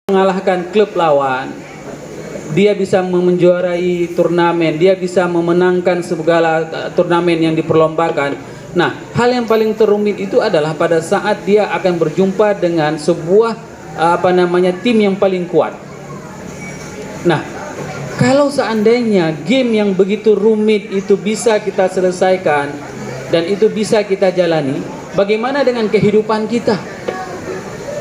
mengalahkan klub lawan, dia bisa menjuarai turnamen, dia bisa memenangkan segala turnamen yang diperlombakan. Nah, hal yang paling terumit itu adalah pada saat dia akan berjumpa dengan sebuah tim yang paling kuat. Nah, kalau seandainya game yang begitu rumit itu bisa kita selesaikan dan itu bisa kita jalani, bagaimana dengan kehidupan kita?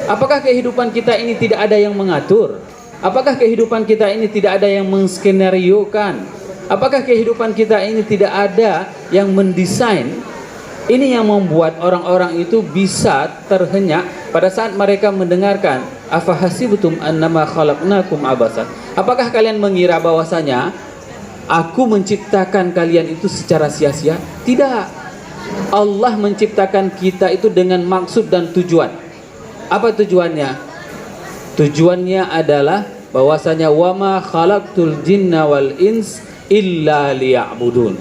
Apakah kehidupan kita ini tidak ada yang mengatur? Apakah kehidupan kita ini tidak ada yang menskenariokan? Apakah kehidupan kita ini tidak ada yang mendesain? Ini yang membuat orang-orang itu bisa terhenyak pada saat mereka mendengarkan afahasibtum annama khalaqnakum abasan. Apakah kalian mengira bahwasanya aku menciptakan kalian itu secara sia-sia? Tidak. Allah menciptakan kita itu dengan maksud dan tujuan. Apa tujuannya? Tujuannya adalah bahwasanya wama khalaqtul jinna wal ins illa liya'budun.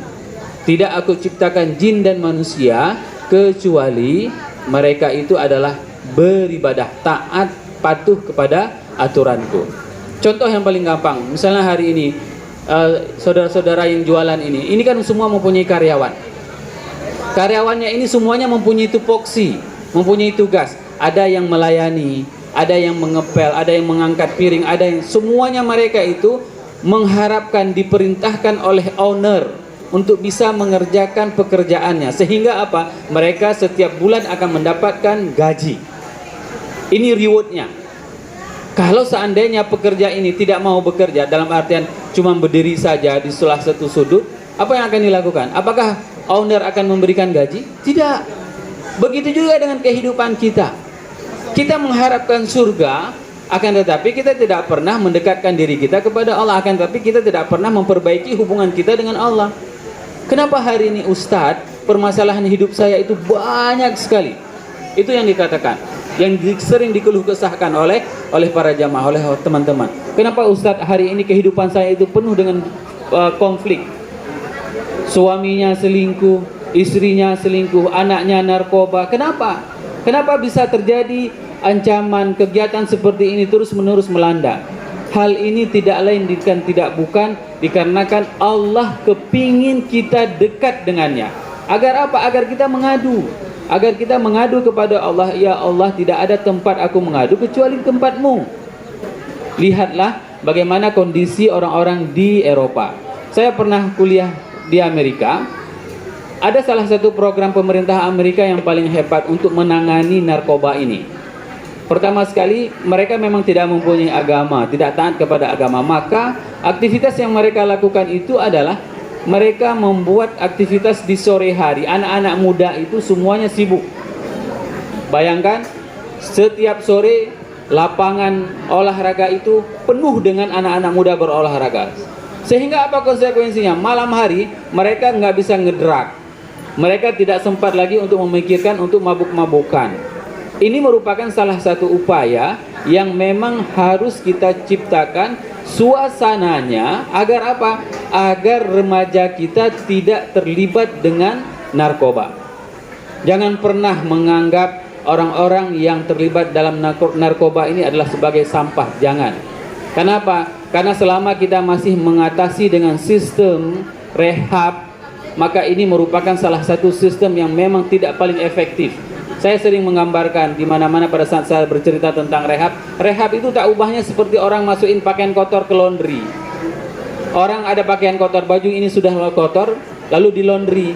Tidak aku ciptakan jin dan manusia kecuali mereka itu adalah beribadah, taat, patuh kepada aturanku. Contoh yang paling gampang, misalnya hari ini saudara-saudara yang jualan ini kan semua mempunyai karyawan. Karyawannya ini semuanya mempunyai tupoksi, mempunyai tugas. Ada yang melayani, ada yang mengepel, ada yang mengangkat piring, ada yang semuanya mereka itu mengharapkan diperintahkan oleh owner untuk bisa mengerjakan pekerjaannya. Sehingga apa? Mereka setiap bulan akan mendapatkan gaji. Ini rewardnya. Kalau seandainya pekerja ini tidak mau bekerja, dalam artian cuma berdiri saja di salah satu sudut, apa yang akan dilakukan? Apakah owner akan memberikan gaji? Tidak. Begitu juga dengan kehidupan kita. Kita mengharapkan surga, akan tetapi kita tidak pernah mendekatkan diri kita kepada Allah, akan tetapi kita tidak pernah memperbaiki hubungan kita dengan Allah. Kenapa hari ini Ustadz, permasalahan hidup saya itu banyak sekali? Itu yang dikatakan, yang sering dikeluh kesahkan oleh para jamaah, oleh teman-teman. Kenapa Ustadz hari ini kehidupan saya itu penuh dengan konflik? Suaminya selingkuh, istrinya selingkuh, anaknya narkoba. Kenapa? Kenapa bisa terjadi ancaman kegiatan seperti ini terus-menerus melanda? Hal ini tidak lain bukan dikarenakan Allah kepingin kita dekat dengannya. Agar apa? Agar kita mengadu. Agar kita mengadu kepada Allah. Ya Allah, tidak ada tempat aku mengadu kecuali tempatmu. Lihatlah bagaimana kondisi orang-orang di Eropa. Saya pernah kuliah di Amerika. Ada salah satu program pemerintah Amerika yang paling hebat untuk menangani narkoba ini. Pertama sekali, mereka memang tidak mempunyai agama, tidak taat kepada agama. Maka aktivitas yang mereka lakukan itu adalah mereka membuat aktivitas di sore hari. Anak-anak muda itu semuanya sibuk. Bayangkan, setiap sore lapangan olahraga itu penuh dengan anak-anak muda berolahraga. Sehingga apa konsekuensinya? Malam hari mereka nggak bisa ngedrak. Mereka tidak sempat lagi untuk memikirkan untuk mabuk-mabukan. Ini merupakan salah satu upaya yang memang harus kita ciptakan suasananya agar apa? Agar remaja kita tidak terlibat dengan narkoba. Jangan pernah menganggap orang-orang yang terlibat dalam narkoba ini adalah sebagai sampah. Jangan. Kenapa? Karena selama kita masih mengatasi dengan sistem rehab, maka ini merupakan salah satu sistem yang memang tidak paling efektif. Saya sering menggambarkan di mana-mana pada saat saya bercerita tentang rehab. Rehab itu tak ubahnya seperti orang masukin pakaian kotor ke laundry. Orang ada pakaian kotor, baju ini sudah kotor, lalu di laundry.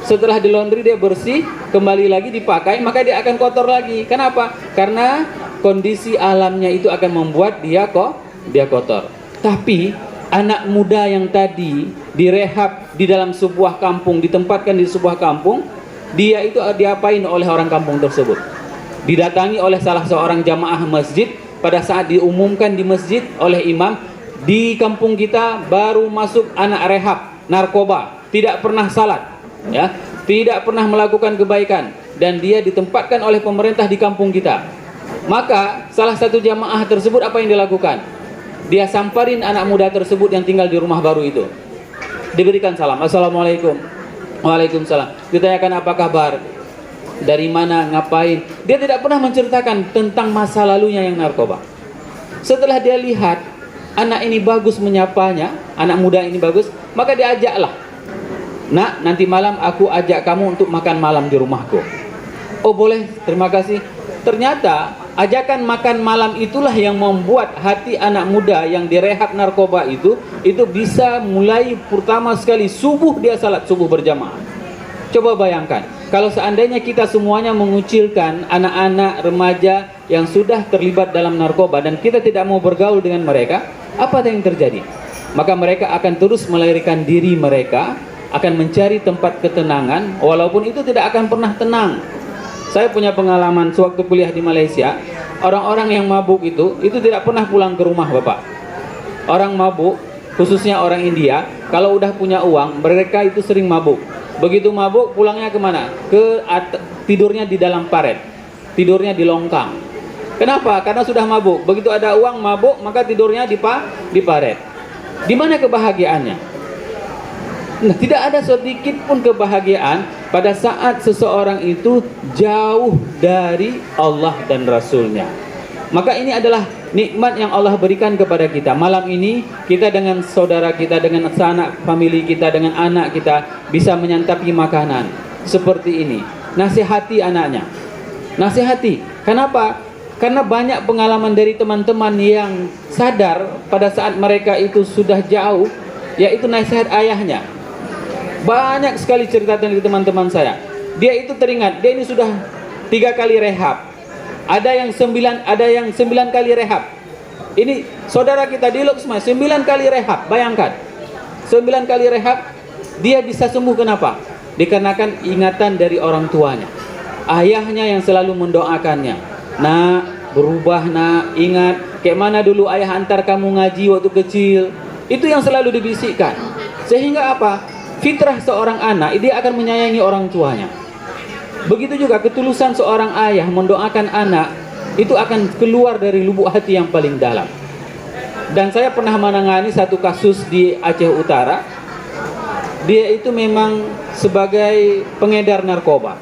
Setelah di laundry dia bersih, kembali lagi dipakai, maka dia akan kotor lagi. Kenapa? Karena kondisi alamnya itu akan membuat dia kotor. Tapi anak muda yang tadi direhab di dalam sebuah kampung, ditempatkan di sebuah kampung, dia itu diapain oleh orang kampung tersebut? Didatangi oleh salah seorang jamaah masjid pada saat diumumkan di masjid oleh imam, di kampung kita baru masuk anak rehab narkoba, tidak pernah salat, ya, tidak pernah melakukan kebaikan, dan dia ditempatkan oleh pemerintah di kampung kita. Maka salah satu jamaah tersebut apa yang dilakukan? Dia samperin anak muda tersebut yang tinggal di rumah baru itu. Diberikan salam, assalamualaikum. Waalaikumsalam. Ditanyakan apa kabar, dari mana, ngapain. Dia tidak pernah menceritakan tentang masa lalunya yang narkoba. Setelah dia lihat anak ini bagus menyapanya, anak muda ini bagus, maka diajaklah, nak, nanti malam aku ajak kamu untuk makan malam di rumahku. Oh boleh, terima kasih. Ternyata ajakan makan malam itulah yang membuat hati anak muda yang direhab narkoba itu bisa mulai pertama sekali subuh dia salat subuh berjamaah. Coba bayangkan, kalau seandainya kita semuanya mengucilkan anak-anak remaja yang sudah terlibat dalam narkoba dan kita tidak mau bergaul dengan mereka, apa yang terjadi? Maka mereka akan terus melarikan diri mereka, akan mencari tempat ketenangan, walaupun itu tidak akan pernah tenang. Saya punya pengalaman sewaktu kuliah di Malaysia, orang-orang yang mabuk itu tidak pernah pulang ke rumah, Bapak. Orang mabuk, khususnya orang India, kalau udah punya uang, mereka itu sering mabuk. Begitu mabuk, pulangnya kemana? Tidurnya di dalam paret, tidurnya di longkang. Kenapa? Karena sudah mabuk. Begitu ada uang mabuk, maka tidurnya di paret. Di mana kebahagiaannya? Nah, tidak ada sedikit pun kebahagiaan pada saat seseorang itu jauh dari Allah dan Rasulnya. Maka ini adalah nikmat yang Allah berikan kepada kita. Malam ini kita dengan saudara kita, dengan sanak famili kita, dengan anak kita bisa menyantap makanan seperti ini. Nasihati anaknya. Nasihati. Kenapa? Karena banyak pengalaman dari teman-teman yang sadar pada saat mereka itu sudah jauh, yaitu nasihat ayahnya. Banyak sekali cerita dari teman-teman saya. Dia itu teringat, dia ini sudah 3 kali rehab. Ada yang 9 kali rehab. Ini saudara kita di Luxma 9 kali rehab. Bayangkan, 9 kali rehab, dia bisa sembuh. Kenapa? Dikarenakan ingatan dari orang tuanya, ayahnya yang selalu mendoakannya. Nak, berubah nak, ingat kayak mana dulu ayah antar kamu ngaji waktu kecil. Itu yang selalu dibisikkan. Sehingga apa? Fitrah seorang anak, dia akan menyayangi orang tuanya. Begitu juga ketulusan seorang ayah mendoakan anak, itu akan keluar dari lubuk hati yang paling dalam. Dan saya pernah menangani satu kasus di Aceh Utara. Dia itu memang sebagai pengedar narkoba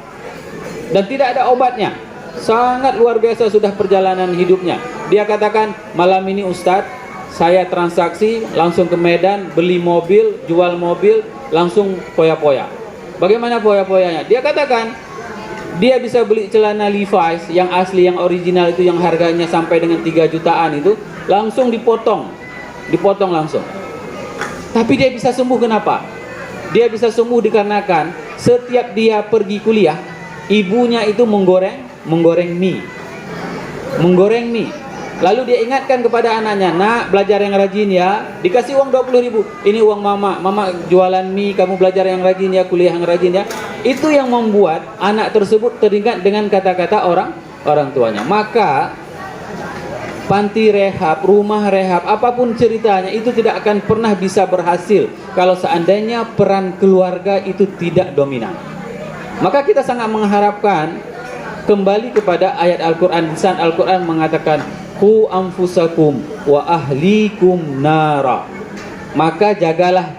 dan tidak ada obatnya. Sangat luar biasa sudah perjalanan hidupnya. Dia katakan, malam ini Ustadz, saya transaksi langsung ke Medan, beli mobil, jual mobil, langsung poya-poya. Bagaimana poya-poyanya? Dia katakan dia bisa beli celana Levi's yang asli, yang original itu, yang harganya sampai dengan 3 jutaan itu, langsung dipotong langsung. Tapi dia bisa sembuh. Kenapa? Dia bisa sembuh dikarenakan setiap dia pergi kuliah, ibunya itu menggoreng mie. Lalu dia ingatkan kepada anaknya, nak, belajar yang rajin ya. Dikasih uang 20.000. Ini uang mama jualan mie, kamu belajar yang rajin ya, kuliah yang rajin ya. Itu yang membuat anak tersebut teringat dengan kata-kata orang tuanya. Maka panti rehab, rumah rehab, apapun ceritanya, itu tidak akan pernah bisa berhasil kalau seandainya peran keluarga itu tidak dominan. Maka kita sangat mengharapkan kembali kepada ayat Al-Quran. Di saat Al-Quran mengatakan, Qu anfusakum wa ahlikum nara. Maka jagalah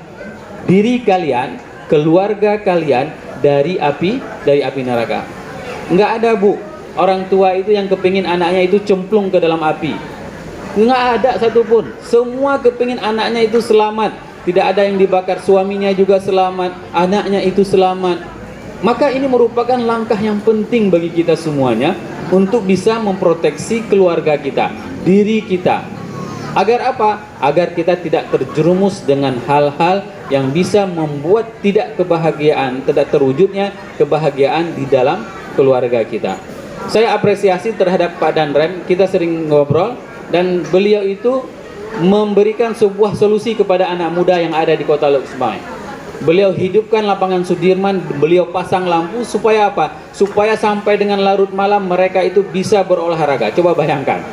diri kalian, keluarga kalian dari api neraka. Enggak ada, Bu, orang tua itu yang kepingin anaknya itu cemplung ke dalam api. Enggak ada satupun. Semua kepingin anaknya itu selamat. Tidak ada yang dibakar, suaminya juga selamat, anaknya itu selamat. Maka ini merupakan langkah yang penting bagi kita semuanya untuk bisa memproteksi keluarga kita, diri kita. Agar apa? Agar kita tidak terjerumus dengan hal-hal yang bisa membuat tidak terwujudnya kebahagiaan di dalam keluarga kita. Saya apresiasi terhadap Pak Danrem, kita sering ngobrol, dan beliau itu memberikan sebuah solusi kepada anak muda yang ada di Kota Luxmai. Beliau hidupkan lapangan Sudirman, beliau pasang lampu supaya apa? Supaya sampai dengan larut malam mereka itu bisa berolahraga. Coba bayangkan.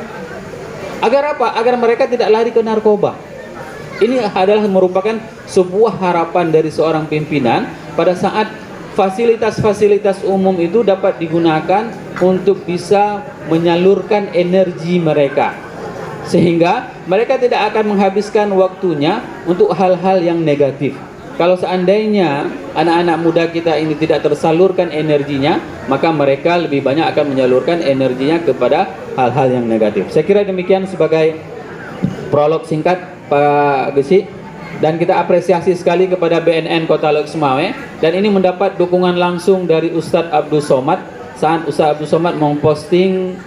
Agar apa? Agar mereka tidak lari ke narkoba. Ini adalah merupakan sebuah harapan dari seorang pimpinan pada saat fasilitas-fasilitas umum itu dapat digunakan untuk bisa menyalurkan energi mereka. Sehingga mereka tidak akan menghabiskan waktunya untuk hal-hal yang negatif. Kalau seandainya anak-anak muda kita ini tidak tersalurkan energinya, maka mereka lebih banyak akan menyalurkan energinya kepada hal-hal yang negatif. Saya kira demikian sebagai prolog singkat Pak Gesi. Dan kita apresiasi sekali kepada BNN Kota Lok Sumawe, dan ini mendapat dukungan langsung dari Ustadz Abdul Somad saat Ustadz Abdul Somad memposting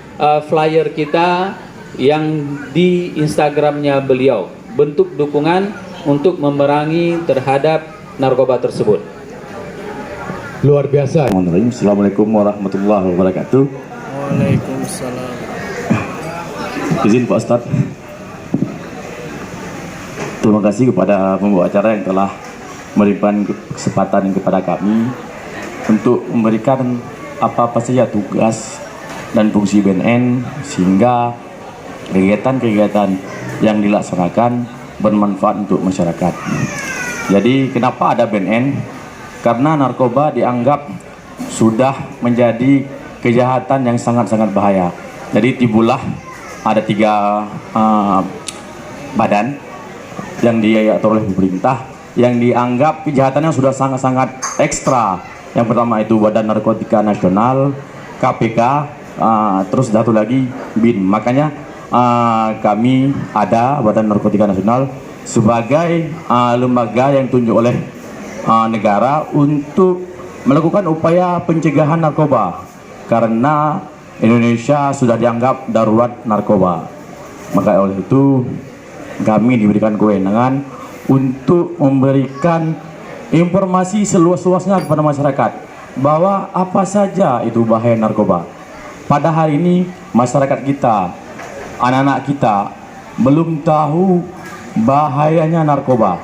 flyer kita yang di Instagramnya beliau, bentuk dukungan untuk memerangi terhadap narkoba tersebut. Luar biasa. Assalamualaikum warahmatullahi wabarakatuh. Waalaikumsalam. Izin Pak Ustadz, terima kasih kepada pembawa acara yang telah memberikan kesempatan kepada kami untuk memberikan apa-apa saja tugas dan fungsi BNN sehingga kegiatan-kegiatan yang dilaksanakan bermanfaat untuk masyarakat. Jadi kenapa ada BNN? Karena narkoba dianggap sudah menjadi kejahatan yang sangat-sangat bahaya. Jadi timbullah ada 3 badan yang diatur oleh pemerintah yang dianggap kejahatannya sudah sangat-sangat ekstra. Yang pertama itu Badan Narkotika Nasional, KPK, terus satu lagi BIN. Makanya kami ada Badan Narkotika Nasional sebagai lembaga yang ditunjuk oleh negara untuk melakukan upaya pencegahan narkoba, karena Indonesia sudah dianggap darurat narkoba. Maka oleh itu kami diberikan kewenangan untuk memberikan informasi seluas-luasnya kepada masyarakat bahwa apa saja itu bahaya narkoba. Pada hari ini masyarakat kita, anak-anak kita belum tahu bahayanya narkoba.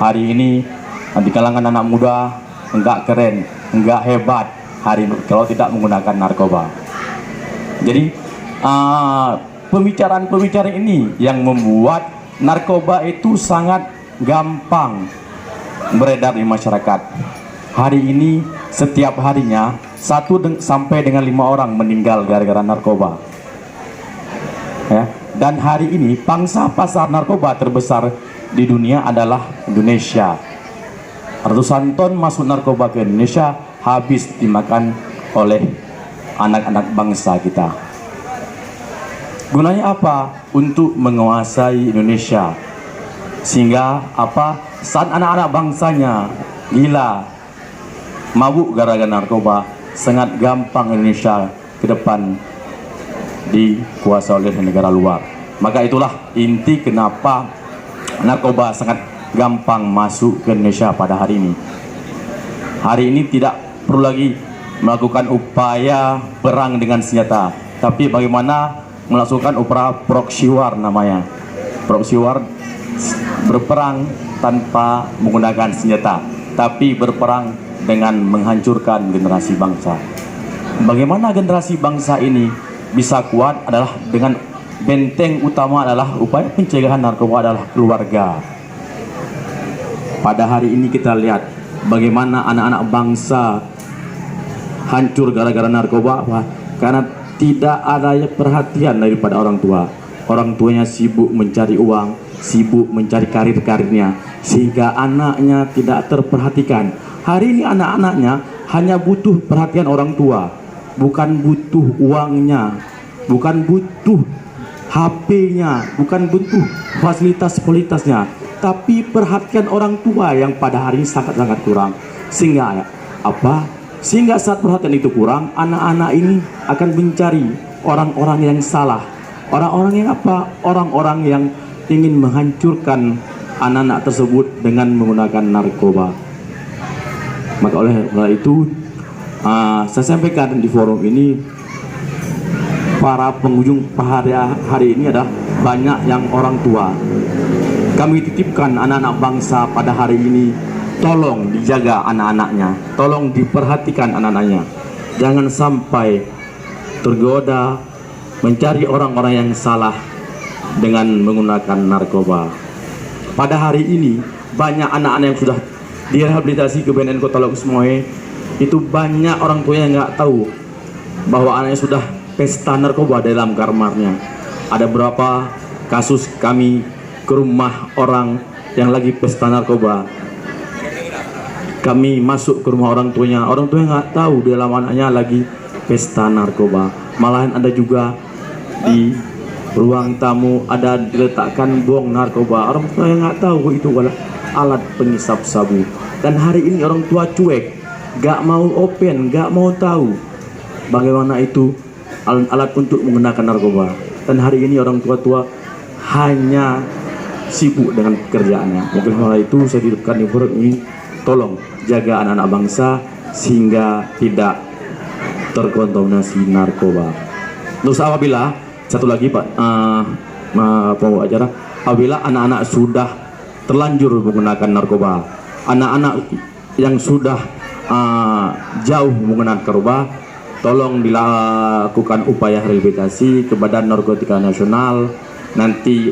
Hari ini di kalangan anak muda enggak keren, enggak hebat hari ini kalau tidak menggunakan narkoba. Jadi pembicaraan-pembicaraan ini yang membuat narkoba itu sangat gampang beredar di masyarakat. Hari ini setiap harinya 1 sampai dengan 5 orang meninggal gara-gara narkoba. Ya. Dan hari ini pangsa pasar narkoba terbesar di dunia adalah Indonesia. Ratusan ton masuk narkoba ke Indonesia habis dimakan oleh anak-anak bangsa kita. Gunanya apa? Untuk menguasai Indonesia. Sehingga apa? Saat anak-anak bangsanya gila, mabuk gara-gara narkoba, sangat gampang Indonesia ke depan dikuasai oleh negara luar. Maka itulah inti kenapa narkoba sangat gampang masuk ke Indonesia pada hari ini. Hari ini tidak perlu lagi melakukan upaya perang dengan senjata, tapi bagaimana melakukan upaya proxy war namanya. Proxy war berperang tanpa menggunakan senjata, tapi berperang dengan menghancurkan generasi bangsa. Bagaimana generasi bangsa ini bisa kuat adalah dengan benteng utama adalah upaya pencegahan narkoba adalah keluarga. Pada hari ini kita lihat bagaimana anak-anak bangsa hancur gara-gara narkoba, karena tidak ada perhatian daripada orang tua. Orang tuanya sibuk mencari uang, sibuk mencari karir-karirnya, sehingga anaknya tidak terperhatikan. Hari ini anak-anaknya hanya butuh perhatian orang tua, bukan butuh uangnya, bukan butuh HP-nya, bukan butuh fasilitas-fasilitasnya, tapi perhatian orang tua yang pada hari ini sangat-sangat kurang. Sehingga apa? Sehingga saat perhatian itu kurang, anak-anak ini akan mencari orang-orang yang salah. Orang-orang yang apa? Orang-orang yang ingin menghancurkan anak-anak tersebut dengan menggunakan narkoba. Maka oleh itu, saya sampaikan di forum ini, para pengunjung hari ini adalah banyak yang orang tua. Kami titipkan anak-anak bangsa pada hari ini, tolong dijaga anak-anaknya, tolong diperhatikan anak-anaknya. Jangan sampai tergoda mencari orang-orang yang salah dengan menggunakan narkoba. Pada hari ini banyak anak-anak yang sudah direhabilitasi ke BNN Kota Lok Sumawe, itu banyak orang tuanya yang nggak tahu bahwa anaknya sudah pesta narkoba dalam kamarnya. Ada berapa kasus kami ke rumah orang yang lagi pesta narkoba, kami masuk ke rumah orang tuanya nggak tahu dalam anaknya lagi pesta narkoba. Malahan ada juga di ruang tamu ada diletakkan bong narkoba. Orang tua yang nggak tahu itu adalah alat pengisap sabu. Dan hari ini orang tua cuek, nggak mau open, nggak mau tahu bagaimana itu alat untuk menggunakan narkoba. Dan hari ini orang tua hanya sibuk dengan pekerjaannya. Mungkin hal itu saya hidupkan di forum ini, tolong jaga anak-anak bangsa sehingga tidak terkontaminasi narkoba. Terus apabila satu lagi Pak pembawa acara, apabila anak-anak sudah terlanjur menggunakan narkoba, anak-anak yang sudah jauh menggunakan narkoba, tolong dilakukan upaya rehabilitasi ke Badan Narkotika Nasional, nanti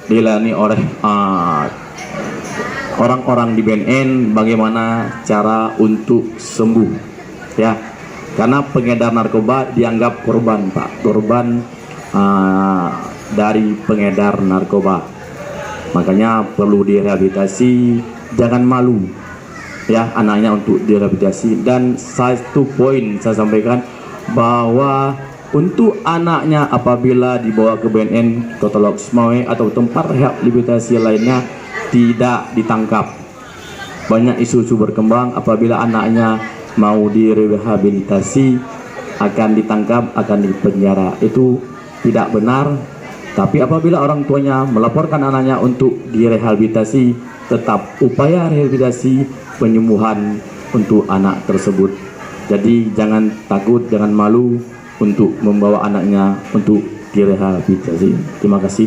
dilayani oleh orang-orang di BNN bagaimana cara untuk sembuh, ya. Karena pengedar narkoba dianggap korban, Pak, korban dari pengedar narkoba. Makanya perlu direhabilitasi, jangan malu, ya, anaknya untuk direhabilitasi. Dan satu poin saya sampaikan bahwa untuk anaknya apabila dibawa ke BNN, Totolog Semawe atau tempat rehabilitasi lainnya tidak ditangkap. Banyak isu-isu berkembang apabila anaknya mau direhabilitasi akan ditangkap, akan dipenjara. Itu tidak benar. Tapi apabila orang tuanya melaporkan anaknya untuk direhabilitasi, tetap upaya rehabilitasi penyembuhan untuk anak tersebut. Jadi jangan takut, jangan malu untuk membawa anaknya untuk direhabilitasi. Terima kasih.